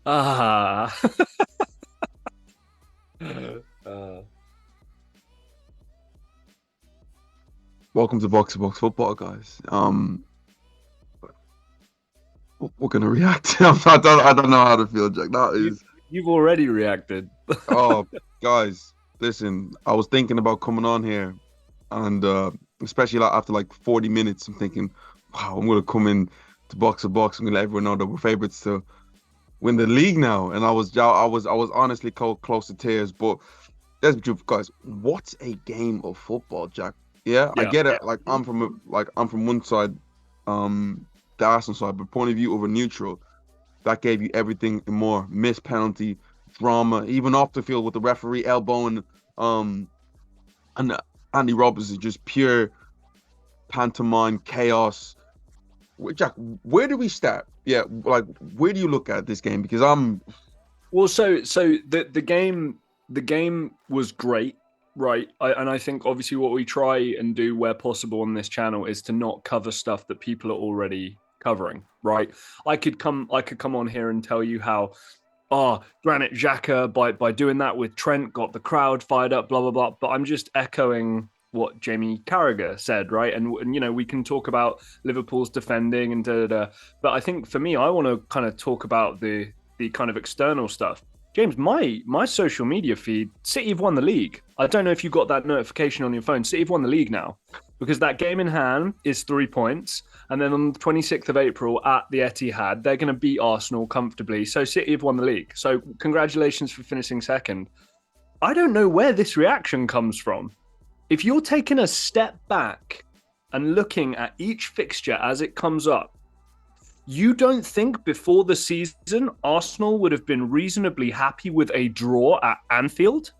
Ah. uh, Welcome to Box to Box Football, guys. We're gonna react. I don't know how to feel, Jack. That you, is, you've already reacted. oh, guys, listen. I was thinking about coming on here, and especially like after like 40 minutes, I'm thinking, wow, I'm gonna come in to Box to Box. I'm gonna let everyone know that we're favorites to win the league now. And I was honestly close to tears. But let's be true, guys. What a game of football, Jack. Yeah, I Yeah. get it. I'm from one side, um, the Arsenal side, but point of view of a neutral, that gave you everything and more. Missed penalty, drama, even off the field with the referee elbowing, and Andy Roberts is just pure pantomime chaos. Jack, where do we start? Yeah, like where do you look at this game? Because I'm Well, so the game was great, right? And I think obviously what we try and do where possible on this channel is to not cover stuff that people are already covering, right? I could come on here and tell you how Granit Xhaka by doing that with Trent got the crowd fired up, blah blah blah. But I'm just echoing what Jamie Carragher said, right? And we can talk about Liverpool's defending and da da da. But I think for me, I want to kind of talk about the kind of external stuff. James, my social media feed, City have won the league. I don't know if you got that notification on your phone. City have won the league now because that game in hand is 3 points. And then on the 26th of April at the Etihad, they're going to beat Arsenal comfortably. So City have won the league. So congratulations for finishing second. I don't know where this reaction comes from. If you're taking a step back and looking at each fixture as it comes up, you don't think before the season Arsenal would have been reasonably happy with a draw at Anfield?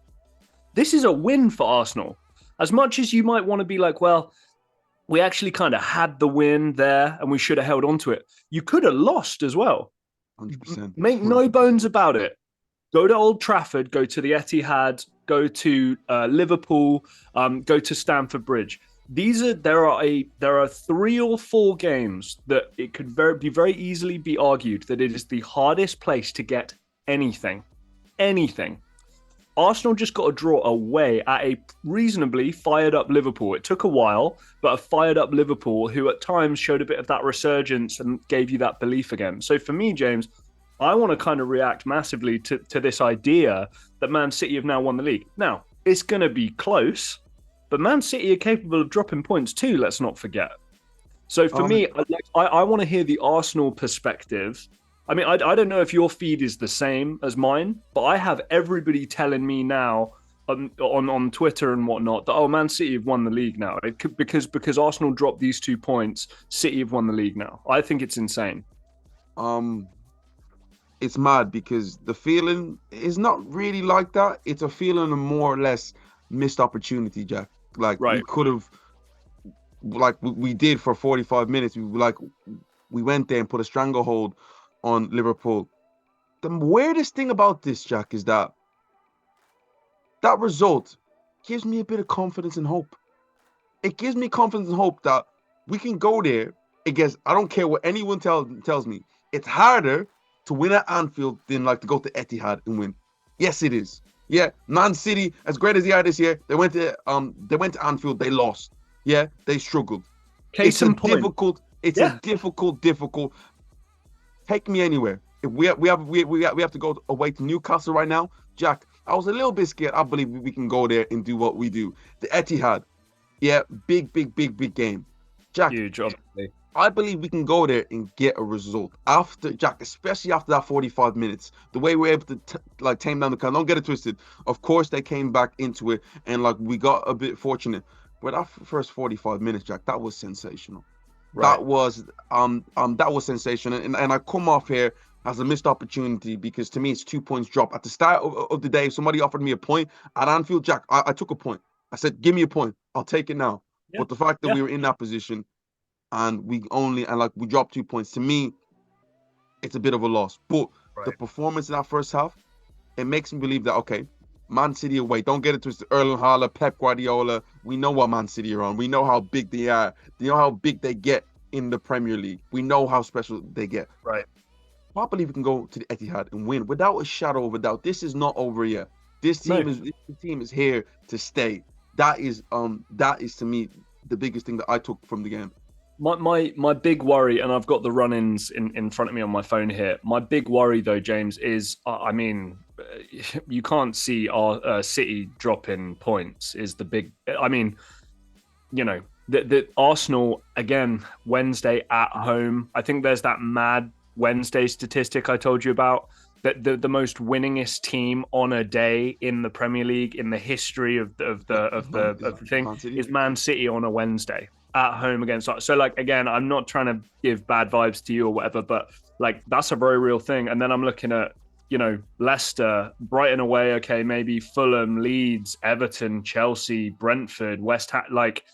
This is a win for Arsenal. As much as you might want to be like, well, we actually kind of had the win there and we should have held on to it. You could have lost as well. 100%, Make no 100%. bones about it. Go to Old Trafford, go to the Etihad, go to Liverpool, go to Stamford Bridge. There are 3 or 4 games that it could very easily be argued that it is the hardest place to get anything, anything. Arsenal just got a draw away at a reasonably fired up Liverpool. It took a while, but a fired up Liverpool who at times showed a bit of that resurgence and gave you that belief again. So for me, James, I want to kind of react massively to this idea that Man City have now won the league. Now, it's going to be close, but Man City are capable of dropping points too, let's not forget. So for Um, me, I want to hear the Arsenal perspective. I mean, I don't know if your feed is the same as mine, but I have everybody telling me now on Twitter and whatnot that Man City have won the league now. It could, because Arsenal dropped these 2 points, City have won the league now. I think it's insane. um, it's mad because the feeling is not really like that. It's a feeling of more or less missed opportunity, Jack. Like we Right. could have, like we did for 45 minutes. We went there and put a stranglehold on Liverpool. The weirdest thing about this, Jack, is that result gives me a bit of confidence and hope. It gives me confidence and hope that we can go there against. I don't care what anyone tells me. It's harder to win at Anfield than like to go to Etihad and win. Yes, it is. Yeah, Man City, as great as they are this year, they went to Anfield, they lost. Yeah, they struggled. Case in point. It's a Yeah. difficult. Take me anywhere. If we have to go away to Newcastle right now, Jack. I was a little bit scared. I believe we can go there and do what we do. The Etihad, yeah, big game. Jack, Huge, obviously. I believe we can go there and get a result after Jack, especially after that 45 minutes. The way we're able to like tame down the crowd. Don't get it twisted. Of course, they came back into it and like we got a bit fortunate. But that first 45 minutes, Jack, that was sensational. Right. That was sensational. And I come off here as a missed opportunity because to me it's 2 points drop. At the start of the day, if somebody offered me a point at Anfield, Jack, I took a point. I said, give me a point. I'll take it now. Yeah. But the fact that Yeah. we were in that position and we dropped 2 points, to me, it's a bit of a loss. But the Right. performance in that first half, it makes me believe that okay, Man City away. Don't get it twisted. Erling Haaland, Pep Guardiola. We know what Man City are on. We know how big they are. You know how big they get in the Premier League. We know how special they get. Right. I believe we can go to the Etihad and win without a shadow of a doubt. This is not over yet. This No, team is here to stay. That is to me the biggest thing that I took from the game. my big worry, and I've got the run-ins in front of me on my phone here. My big worry, though, James, is you can't see our City dropping points. Is the big? I mean, the Arsenal again Wednesday at home. I think there's that mad Wednesday statistic I told you about. That the most winningest team on a day in the Premier League in the history of the thing is Man City on a Wednesday at home against. So like again, I'm not trying to give bad vibes to you or whatever, but like that's a very real thing. And then I'm looking at Leicester, Brighton away, okay, maybe Fulham, Leeds, Everton, Chelsea, Brentford, West Ham. Like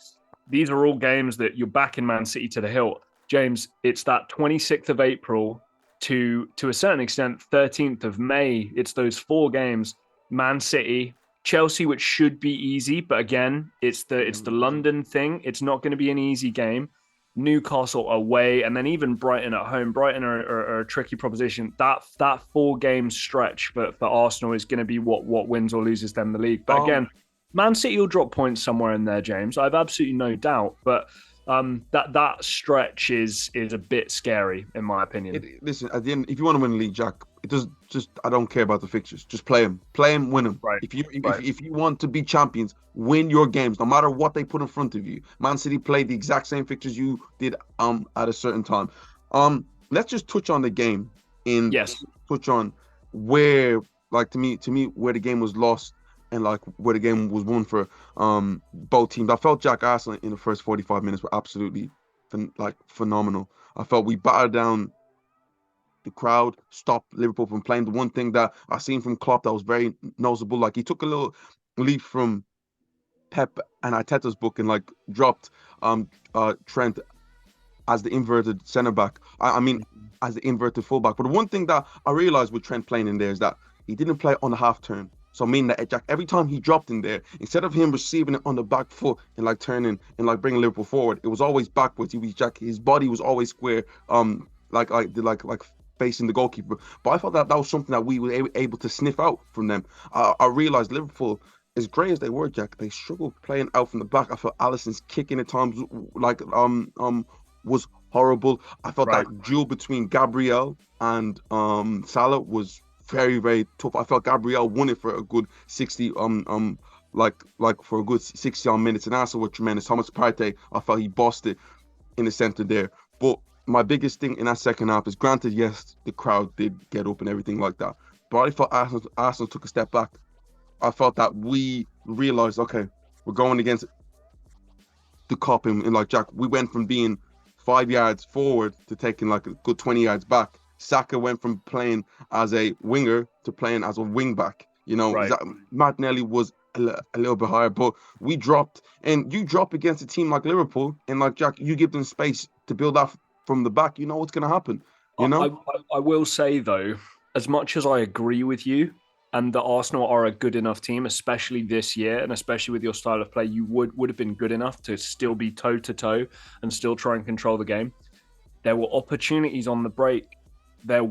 these are all games that you're backing Man City to the hilt. James, it's that 26th of April to a certain extent 13th of May. It's those 4 games: Man City, Chelsea, which should be easy, but again, it's the London thing. It's not going to be an easy game. Newcastle away, and then even Brighton at home. Brighton are a tricky proposition. That 4-game stretch for Arsenal is going to be what wins or loses them the league. But again, Man City will drop points somewhere in there, James. I have absolutely no doubt. But that stretch is a bit scary in my opinion. Listen, at the end, if you want to win the league, Jack, it does just I don't care about the fixtures. Just play them, win them. Right. If you want to be champions, win your games, no matter what they put in front of you. Man City played the exact same fixtures you did at a certain time. Let's just touch on the game touch on where, like, to me where the game was lost and like where the game was won for both teams. I felt Jack Arsenal in the first 45 minutes were absolutely phenomenal. I felt we battered down the crowd, stopped Liverpool from playing. The one thing that I seen from Klopp that was very noticeable, like he took a little leap from Pep and Arteta's book and like dropped Trent as the inverted centre back. I mean, as the inverted fullback. But the one thing that I realized with Trent playing in there is that he didn't play on the half turn. So meaning that Jack, every time he dropped in there, instead of him receiving it on the back foot and like turning and like bringing Liverpool forward, it was always backwards. His body was always square, like facing the goalkeeper. But I thought that was something that we were able to sniff out from them. I realized Liverpool, as great as they were, Jack, they struggled playing out from the back. I felt Alisson's kicking at times was horrible. I felt that duel between Gabriel and Salah was very, very tough. I felt Gabriel won it for a good 60 for a good 60 minutes, and also with tremendous. Thomas Partey, I felt he bossed it in the center there. But my biggest thing in that second half is, granted, yes, the crowd did get up and everything like that, but I felt Arsenal took a step back. I felt that we realized, okay, we're going against the Kop, and like Jack, we went from being 5 yards forward to taking like a good 20 yards back. Saka went from playing as a winger to playing as a wing back. Martinelli was a little bit higher, but we dropped. And you drop against a team like Liverpool, and like Jack, you give them space to build up from the back. You know what's going to happen. I will say though, as much as I agree with you, and that Arsenal are a good enough team, especially this year, and especially with your style of play, you would have been good enough to still be toe to toe and still try and control the game. There were opportunities on the break. If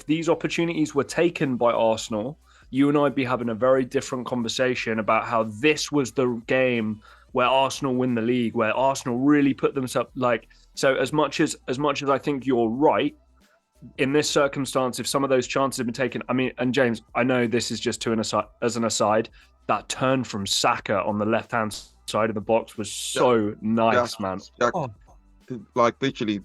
these opportunities were taken by Arsenal, you and I'd be having a very different conversation about how this was the game where Arsenal win the league, where Arsenal really put themselves like. So as much as I think you're right, in this circumstance, if some of those chances have been taken, I mean, and James, I know this is just as an aside, that turn from Saka on the left-hand side of the box was so nice, man. Like literally,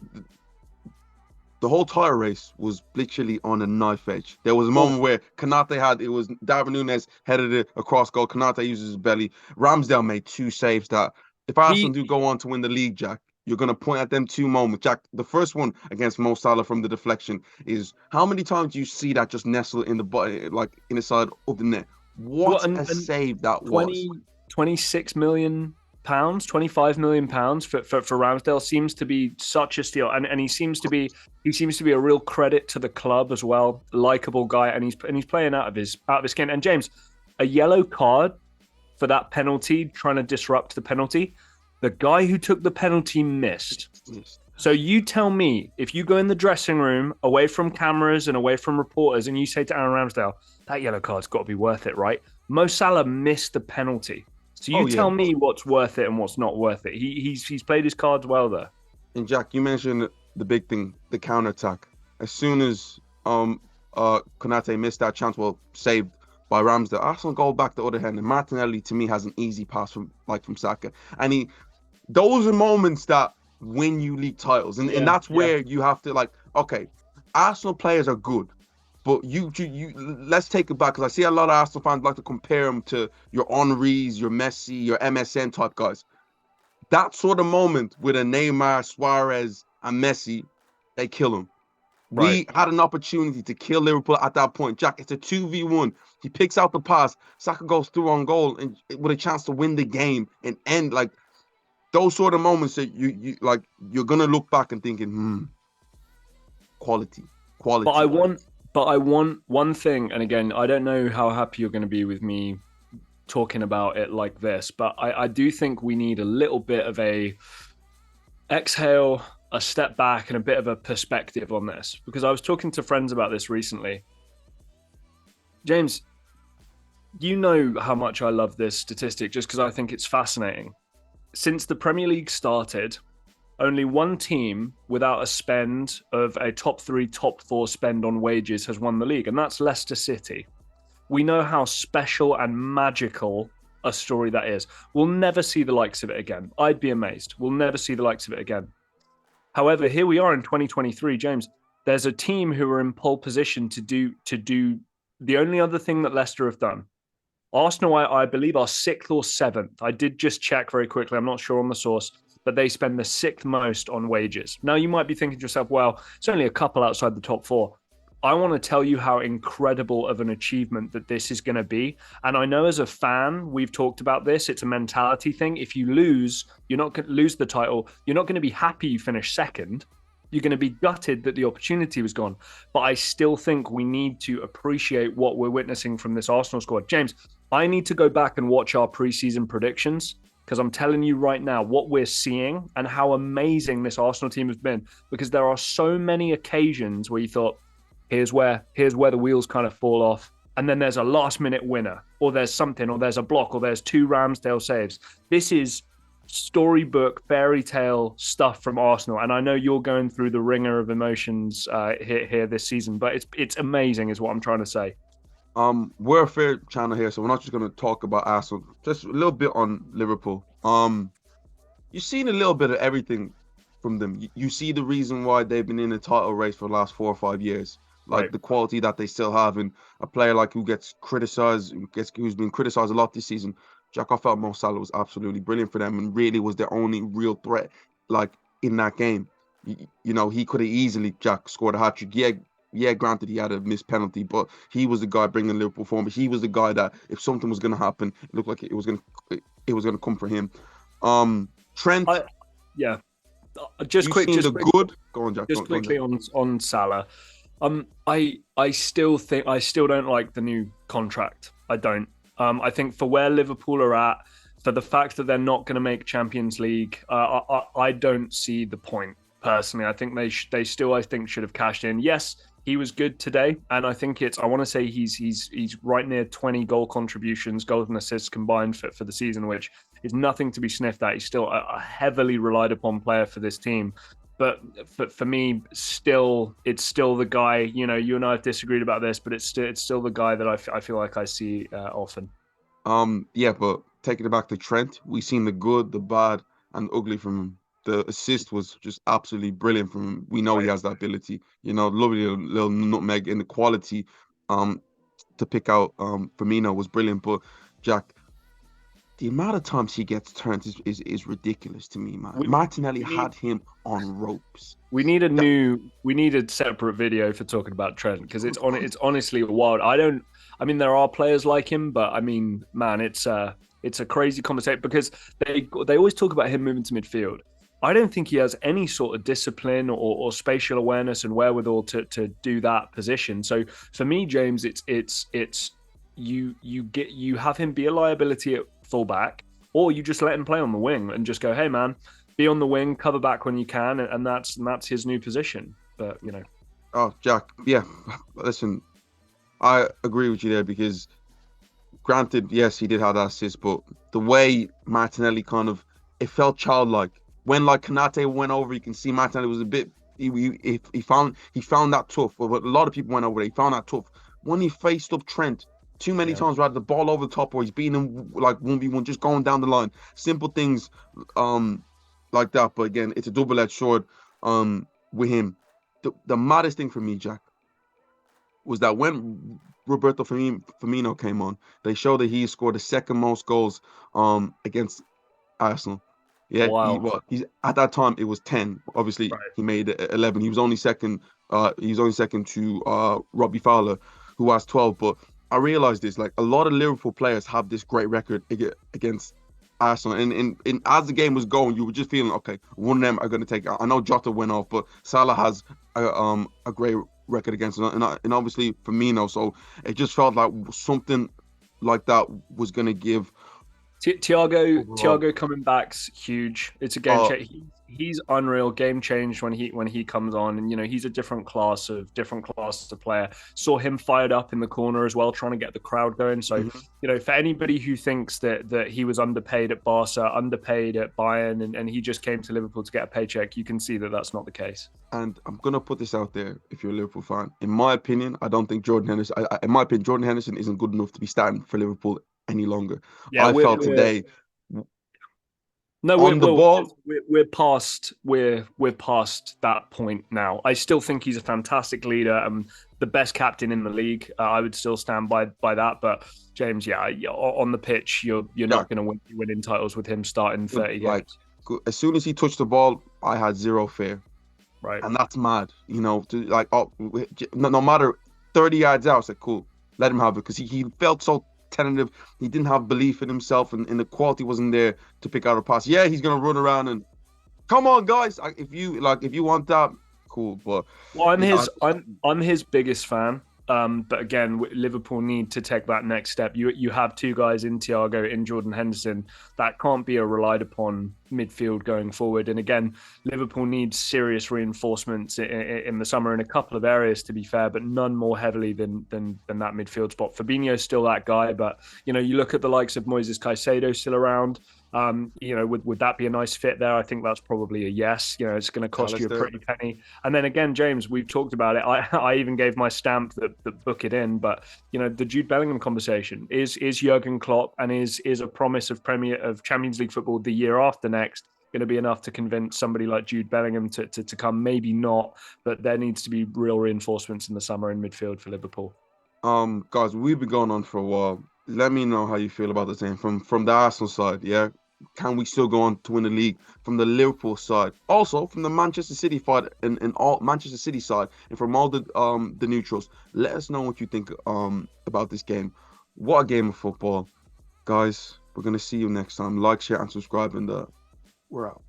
the whole tire race was literally on a knife edge. There was a moment where Konate it was Darwin Núñez headed it across goal. Konate uses his belly. Ramsdale made 2 saves that if Arsenal do go on to win the league, Jack, you're going to point at them 2 moments. Jack, the first one against Mo Salah from the deflection is, how many times do you see that just nestle in the body, like in the side of the net? What a save that 26 million pounds, 25 million pounds for Ramsdale seems to be such a steal, and he seems to be a real credit to the club as well. Likeable guy, and he's playing out of his skin. And James, a yellow card for that penalty, trying to disrupt the penalty. The guy who took the penalty missed. So you tell me, if you go in the dressing room, away from cameras and away from reporters, and you say to Aaron Ramsdale, that yellow card's got to be worth it, right? Mo Salah missed the penalty. So you Oh yeah, tell me what's worth it and what's not worth it. He's played his cards well there. and Jack, you mentioned the big thing, the counter attack. As soon as Konate missed that chance, well, saved by Ramsdale, Arsenal go back the other hand, and Martinelli to me has an easy pass from Saka, and those are moments that win you league titles, and Yeah, that's yeah, where you have to like, okay, Arsenal players are good, but you let's take it back because I see a lot of Arsenal fans like to compare them to your Henrys, your Messi, your MSN type guys. That sort of moment with a Neymar, Suarez, and Messi, they kill him. right. We had an opportunity to kill Liverpool at that point. Jack, it's a 2v1. He picks out the pass. Saka goes through on goal and with a chance to win the game and end like those sort of moments that you like you're gonna look back and thinking, quality, But I quality. want, but I want one thing, and again, I don't know how happy you're going to be with me talking about it like this, but I do think we need a little bit of a exhale, a step back, and a bit of a perspective on this because I was talking to friends about this recently. James, you know how much I love this statistic just because I think it's fascinating. Since the Premier League started, only one team without a spend of a top three, top four spend on wages has won the league, and that's Leicester City. We know how special and magical a story that is. We'll never see the likes of it again. I'd be amazed. We'll never see the likes of it again. However, here we are in 2023, James. There's a team who are in pole position to do the only other thing that Leicester have done. Arsenal, I believe, are sixth or seventh. I did just check very quickly. I'm not sure on the source, but they spend the sixth most on wages. Now, you might be thinking to yourself, well, it's only a couple outside the top four. I want to tell you how incredible of an achievement that this is going to be. And I know as a fan, we've talked about this. It's a mentality thing. If you lose, you're not going to lose the title. You're not going to be happy you finished second. You're going to be gutted that the opportunity was gone. But I still think we need to appreciate what we're witnessing from this Arsenal squad. James, I need to go back and watch our preseason predictions because I'm telling you right now what we're seeing and how amazing this Arsenal team has been. Because there are so many occasions where you thought, here's where the wheels kind of fall off. And then there's a last minute winner, or there's something, or there's a block, or there's two Ramsdale saves. This is storybook fairy tale stuff from Arsenal, and I know you're going through the ringer of emotions here this season, but it's amazing, is what I'm trying to say. We're a fair channel here, so we're not just gonna talk about Arsenal. Just a little bit on Liverpool. You've seen a little bit of everything from them. You see the reason why they've been in the title race for the last 4 or 5 years. Like Right. the quality that they still have, and a player like who gets criticized, who's been criticized a lot this season. Jack, I felt Mo Salah was absolutely brilliant for them, and really was their only real threat, like in that game. He could have easily Jack scored a hat trick. Yeah, granted he had a missed penalty, but he was the guy bringing Liverpool form. He was the guy that if something was going to happen, it looked like it was going to come for him. Trent, I yeah. Just you've quick, seen just the quick, good. Go on, Jack. just Go on, Jack. quickly on Salah. I still think I still don't like the new contract. I don't. I think for where Liverpool are at, for the fact that they're not going to make Champions League, I don't see the point personally. I think they still I think should have cashed in. Yes, he was good today, and I think I want to say he's right near 20 goal contributions, goals and assists combined for the season, which is nothing to be sniffed at. He's still a heavily relied upon player for this team. But for me, it's still the guy. You and I have disagreed about this, but it's still the guy that I feel like I see often. Yeah, but taking it back to Trent, we've seen the good, the bad, and the ugly from him. The assist was just absolutely brilliant from him. We know he Right. has that ability. Lovely little nutmeg, and the quality um to pick out Firmino was brilliant. But Jack, the amount of times he gets turned is ridiculous to me, man. We, Martinelli we need had him on ropes. we That, need a separate video for talking about Trent because it's honestly wild. I mean there are players like him, but I mean, man, it's a crazy conversation because they always talk about him moving to midfield. I don't think he has any sort of discipline or spatial awareness and wherewithal to do that position. So for me, James, it's you have him be a liability at fullback, or you just let him play on the wing and just go, hey man, be on the wing, cover back when you can, and that's his new position. But Oh, Jack, yeah. Listen, I agree with you there because granted, yes, he did have that assist, but the way Martinelli kind of it felt childlike. When like Kanate went over, you can see Martinelli was a bit he found that tough. But a lot of people went over there. He found that tough. When he faced up Trent too many yeah, times, right, the ball over the top, or he's beating him like 1v1, just going down the line. Simple things like that. But again, it's a double-edged sword with him. The maddest thing for me, Jack, was that when Roberto Firmino came on, they showed that he scored the second most goals against Arsenal. Yeah, wild, he's at that time it was 10. Obviously, right? he made 11. He was only second to Robbie Fowler, who has 12. But I realized this, like a lot of Liverpool players have this great record against Arsenal. And as the game was going, you were just feeling okay, one of them are going to take it. I know Jota went off, but Salah has a great record against him, and obviously Firmino. So it just felt like something like that was going to give overall. Tiago coming back's huge. It's a game Uh, change. He's unreal. Game changed when he comes on, and he's a different class of player. Saw him fired up in the corner as well, trying to get the crowd going. So mhm. for anybody who thinks that he was underpaid at Barca, underpaid at Bayern, and he just came to Liverpool to get a paycheck, you can see that that's not the case. And I'm gonna put this out there. If you're a Liverpool fan, in my opinion, I don't think Jordan Henderson. In my opinion, Jordan Henderson isn't good enough to be starting for Liverpool any longer. Yeah, I felt we're today No, on the ball. we're past that point now. I still think he's a fantastic leader and the best captain in the league. I would still stand by that. But James, yeah, on the pitch, you're Yeah, not going to be winning titles with him starting 30 like games, as soon as he touched the ball, I had zero fear, right? and that's mad. To like, oh, no matter 30 yards out, I said, cool, let him have it because he felt so tentative. He didn't have belief in himself, and the quality wasn't there to pick out a pass. Yeah, he's gonna run around and come on, guys. If you want that, cool. But Well, yeah, I'm his biggest fan. But again, Liverpool need to take that next step. You have two guys in Thiago, in Jordan Henderson. That can't be a relied upon midfield going forward. And again, Liverpool needs serious reinforcements in the summer in a couple of areas, to be fair, but none more heavily than that midfield spot. Fabinho's still that guy, but you look at the likes of Moises Caicedo still around. Would that be a nice fit there? I think that's probably a yes. It's going to cost you a Alistair. pretty penny. And then again, James, we've talked about it. I even gave my stamp that book it in. But the Jude Bellingham conversation is Jurgen Klopp and is a promise of Champions League football the year after next going to be enough to convince somebody like Jude Bellingham to come? Maybe not, but there needs to be real reinforcements in the summer in midfield for Liverpool. Guys, we've been going on for a while. Let me know how you feel about the team from the Arsenal side. Yeah, can we still go on to win the league? From the Liverpool side, also from the Manchester City side and all Manchester City side, and from all the neutrals. Let us know what you think about this game. What a game of football, guys. We're gonna see you next time. Like, share, and subscribe, and we're out.